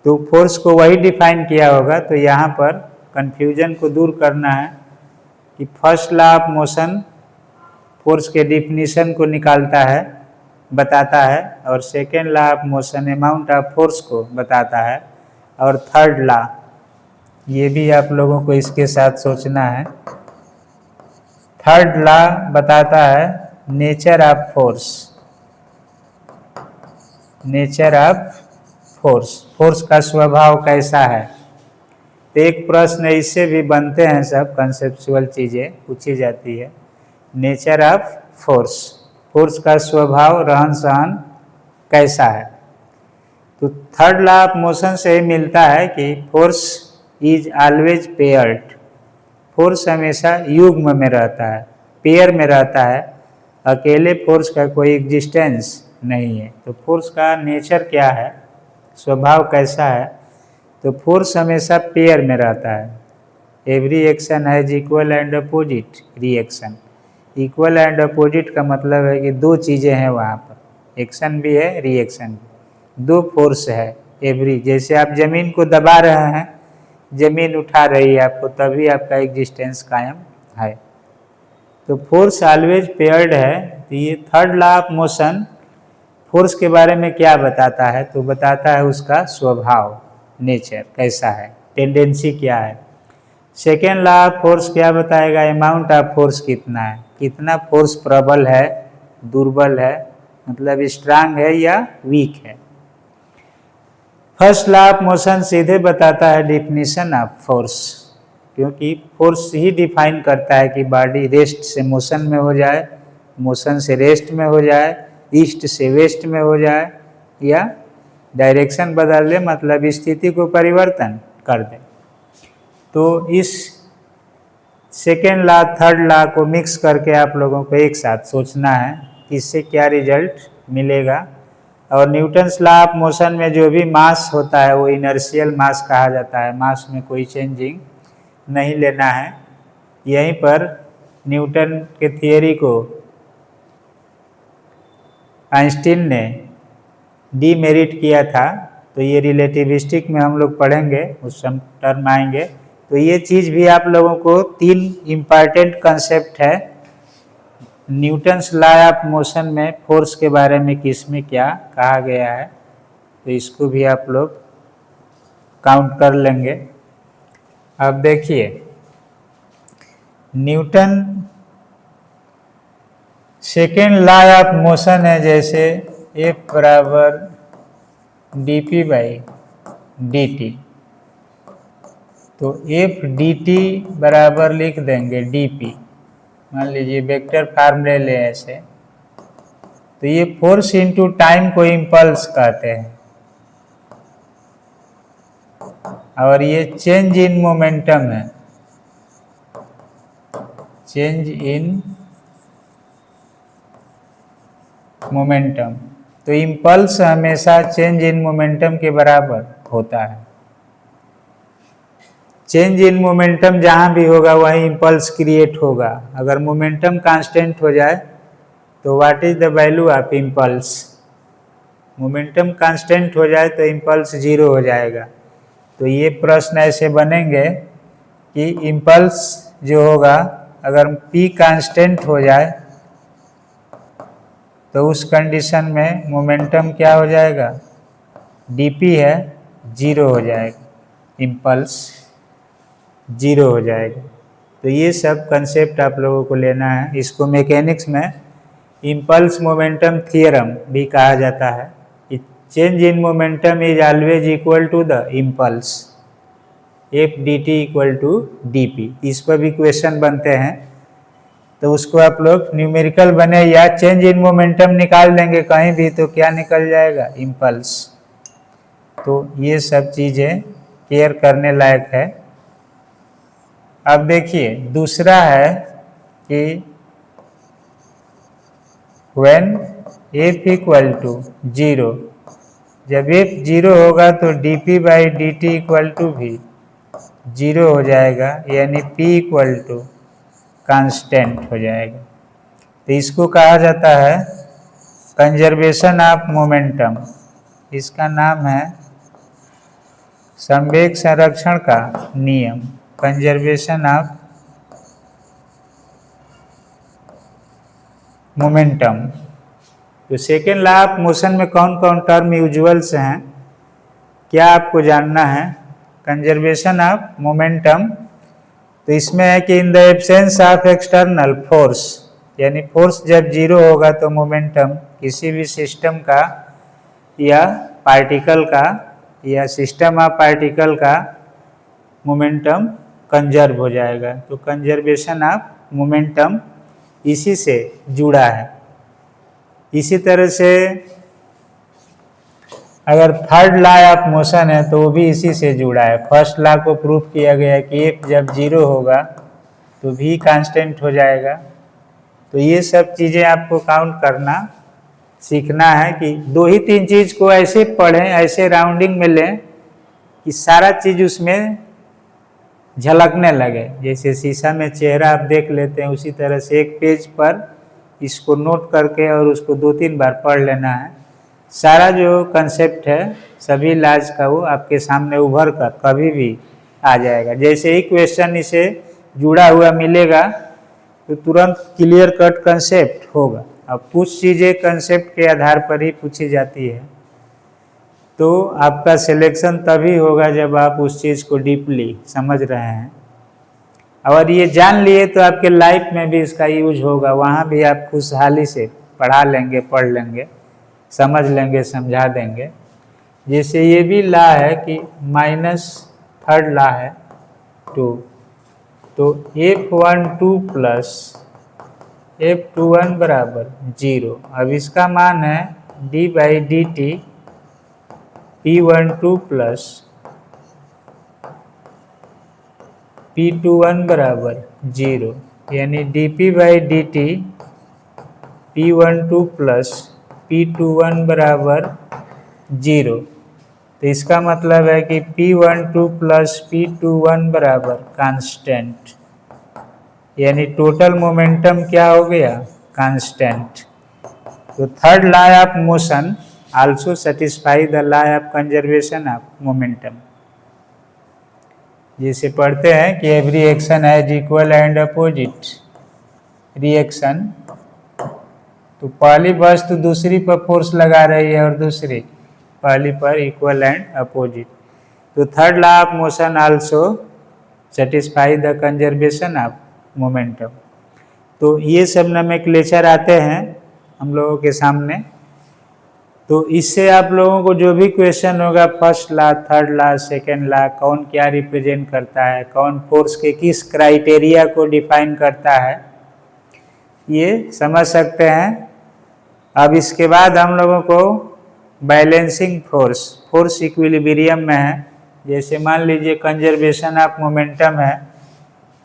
S1: तो फोर्स को वही डिफाइन किया होगा। तो यहाँ पर कंफ्यूजन को दूर करना है कि first law of motion force के डिफिनीशन को निकालता है, बताता है, और second law of motion amount of force को बताता है, और थर्ड लॉ ये भी आप लोगों को इसके साथ सोचना है। थर्ड लॉ बताता है nature of force, nature of force, force का स्वभाव कैसा है। तो एक प्रश्न इससे भी बनते हैं, सब कंसेप्चुअल चीज़ें पूछी जाती है। नेचर ऑफ फोर्स, फोर्स का स्वभाव रहन सहन कैसा है। तो थर्ड लॉ ऑफ मोशन से ही मिलता है कि force is always paired, force हमेशा युग्म में रहता है, पेयर में रहता है, अकेले फोर्स का कोई एग्जिस्टेंस नहीं है। तो फोर्स का नेचर क्या है, स्वभाव कैसा है, तो फोर्स हमेशा पेयर में रहता है। Every action has equal and opposite reaction. Equal and opposite का मतलब है कि दो चीज़ें हैं वहाँ पर, एक्शन भी है रिएक्शन भी, दो फोर्स है एवरी। जैसे आप जमीन को दबा रहे हैं, जमीन उठा रही है आपको, तभी आपका एग्जिस्टेंस कायम है। तो फोर्स ऑलवेज पेयर्ड है। तो ये third law of motion force के बारे में क्या बताता है, तो बताता है उसका स्वभाव, नेचर कैसा है, टेंडेंसी क्या है। सेकेंड लॉ ऑफ फोर्स क्या बताएगा, अमाउंट ऑफ फोर्स कितना है, कितना फोर्स प्रबल है, दुर्बल है, मतलब स्ट्रांग है या वीक है। फर्स्ट लॉ ऑफ मोशन सीधे बताता है डिफिनीशन ऑफ फोर्स, क्योंकि फोर्स ही डिफाइन करता है कि बॉडी रेस्ट से मोशन में हो जाए, मोशन से रेस्ट में हो जाए, ईस्ट से वेस्ट में हो जाए, या डायरेक्शन बदल दे मतलब स्थिति को परिवर्तन कर दे। तो इस सेकेंड लॉ थर्ड लॉ को मिक्स करके आप लोगों को एक साथ सोचना है कि इससे क्या रिजल्ट मिलेगा। और न्यूटन्स लॉ ऑफ मोशन में जो भी मास होता है वो इनर्शियल मास कहा जाता है, मास में कोई चेंजिंग नहीं लेना है। यहीं पर न्यूटन के थियरी को आइंस्टीन ने डीमेरिट किया था, तो ये रिलेटिविस्टिक में हम लोग पढ़ेंगे, उस टर्म आएंगे। तो ये चीज़ भी आप लोगों को 3 इम्पॉर्टेंट कंसेप्ट है न्यूटन्स लॉ ऑफ मोशन में, फोर्स के बारे में किसमें क्या कहा गया है, तो इसको भी आप लोग काउंट कर लेंगे। अब देखिए Newton second law of motion है, जैसे F बराबर dp/dt, तो F dt बराबर लिख देंगे dp। मान लीजिए वेक्टर फार्मूले ले ऐसे, तो ये फोर्स इनटू टाइम को इम्पल्स कहते हैं, और ये चेंज इन मोमेंटम है, चेंज इन मोमेंटम। तो इम्पल्स हमेशा चेंज इन मोमेंटम के बराबर होता है। चेंज इन मोमेंटम जहाँ भी होगा वहीं इम्पल्स क्रिएट होगा। अगर मोमेंटम कांस्टेंट हो जाए तो what is the value of impulse? Momentum constant हो जाए तो इम्पल्स 0 हो जाएगा। तो ये प्रश्न ऐसे बनेंगे कि इम्पल्स जो होगा अगर p कांस्टेंट हो जाए तो उस कंडीशन में मोमेंटम क्या हो जाएगा? dp है 0 हो जाएगा, इम्पल्स 0 हो जाएगा। तो ये सब कंसेप्ट आप लोगों को लेना है। इसको मैकेनिक्स में इम्पल्स मोमेंटम थ्योरम भी कहा जाता है। Change in momentum is always equal to the impulse, F dt equal to dp। इस पर भी क्वेश्चन बनते हैं, तो उसको आप लोग न्यूमेरिकल बने या चेंज इन मोमेंटम निकाल देंगे कहीं भी, तो क्या निकल जाएगा? इम्पल्स। तो ये सब चीज़ें केयर करने लायक है। अब देखिए दूसरा है कि when f इक्वल टू 0, जब f 0 होगा तो dp/dt इक्वल टू भी 0 हो जाएगा, यानी p इक्वल टू कांस्टेंट हो जाएगा। तो इसको कहा जाता है कंजर्वेशन ऑफ मोमेंटम। इसका नाम है संवेग संरक्षण का नियम, कंजर्वेशन ऑफ मोमेंटम। तो सेकेंड लॉ ऑफ मोशन में कौन कौन टर्म यूजुअल्स हैं, क्या आपको जानना है? कंजर्वेशन ऑफ मोमेंटम, तो इसमें है कि in the absence of external force, यानी फोर्स जब 0 होगा तो मोमेंटम किसी भी सिस्टम का या पार्टिकल का या सिस्टम ऑफ पार्टिकल का मोमेंटम कंजर्व हो जाएगा। तो कंजर्वेशन ऑफ मोमेंटम इसी से जुड़ा है। इसी तरह से अगर थर्ड लॉ ऑफ मोशन है तो वो भी इसी से जुड़ा है। फर्स्ट लॉ को प्रूव किया गया है कि F जब 0 होगा तो v कांस्टेंट हो जाएगा। तो ये सब चीज़ें आपको काउंट करना सीखना है कि 2 ही 3 चीज़ को ऐसे पढ़ें, ऐसे राउंडिंग में लें कि सारा चीज़ उसमें झलकने लगे। जैसे शीशा में चेहरा आप देख लेते हैं, उसी तरह से एक पेज पर इसको नोट करके और उसको 2-3 बार पढ़ लेना है। सारा जो कंसेप्ट है सभी लॉज का वो आपके सामने उभर कर कभी भी आ जाएगा। जैसे ही क्वेश्चन इसे जुड़ा हुआ मिलेगा तो तुरंत क्लियर कट कंसेप्ट होगा। अब कुछ चीज़ें कंसेप्ट के आधार पर ही पूछी जाती है, तो आपका सिलेक्शन तभी होगा जब आप उस चीज़ को डीपली समझ रहे हैं। और ये जान लिए तो आपके लाइफ में भी इसका यूज होगा, वहाँ भी आप खुशहाली से पढ़ा लेंगे, पढ़ लेंगे, समझ लेंगे, समझा देंगे। जैसे ये भी लॉ है कि माइनस थर्ड लॉ है 2, तो F12 प्लस F21 बराबर 0। अब इसका मान है d/dt P12 प्लस P21 बराबर 0, यानी dP by dt P12 plus P21 बराबर 0। तो इसका मतलब है कि P12 प्लस P21 बराबर कांस्टेंट, यानी टोटल मोमेंटम क्या हो गया, कांस्टेंट। तो third law of motion also satisfy the law of conservation of momentum. जिसे पढ़ते हैं कि every action has equal and opposite reaction. तो पहली वस्तु दूसरी पर फोर्स लगा रही है और दूसरी पहली पर इक्वल एंड अपोजिट। तो third law of motion also satisfy the conservation of momentum. तो ये सब नोमेनक्लेचर आते हैं हम लोगों के सामने। तो इससे आप लोगों को जो भी क्वेश्चन होगा, first law, third law, second law, कौन क्या रिप्रेजेंट करता है, कौन फोर्स के किस क्राइटेरिया को डिफाइन करता है, ये समझ सकते हैं। अब इसके बाद हम लोगों को बैलेंसिंग फोर्स इक्विलिब्रियम में है। जैसे मान लीजिए कंजर्वेशन ऑफ मोमेंटम है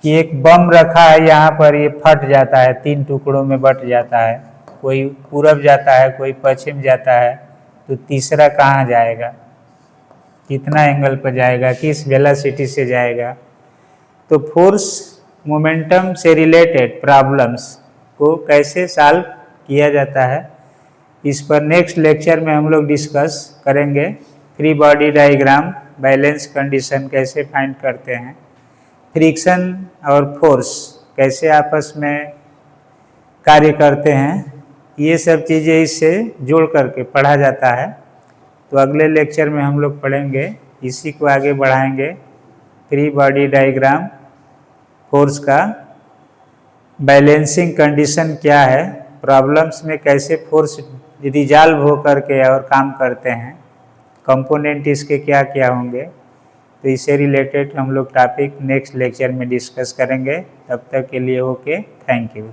S1: कि एक बम रखा है यहाँ पर, ये फट जाता है, 3 टुकड़ों में बट जाता है, कोई पूरब जाता है, कोई पश्चिम जाता है, तो तीसरा कहाँ जाएगा, कितना एंगल पर जाएगा, किस वेलोसिटी से जाएगा। तो फोर्स मोमेंटम से रिलेटेड प्रॉब्लम्स को कैसे सॉल्व किया जाता है, इस पर नेक्स्ट लेक्चर में हम लोग डिस्कस करेंगे। Free body diagram, balance condition कैसे फाइंड करते हैं, फ्रिक्शन और फोर्स कैसे आपस में कार्य करते हैं, ये सब चीज़ें इससे जोड़ करके पढ़ा जाता है। तो अगले लेक्चर में हम लोग पढ़ेंगे, इसी को आगे बढ़ाएंगे। फ्री बॉडी डायग्राम, फोर्स का बैलेंसिंग कंडीशन क्या है, प्रॉब्लम्स में कैसे फोर्स रिजॉल्व हो करके और काम करते हैं, कंपोनेंट इसके क्या क्या होंगे। तो इससे रिलेटेड हम लोग टॉपिक नेक्स्ट लेक्चर में डिस्कस करेंगे। तब तक के लिए ओके, थैंक यू।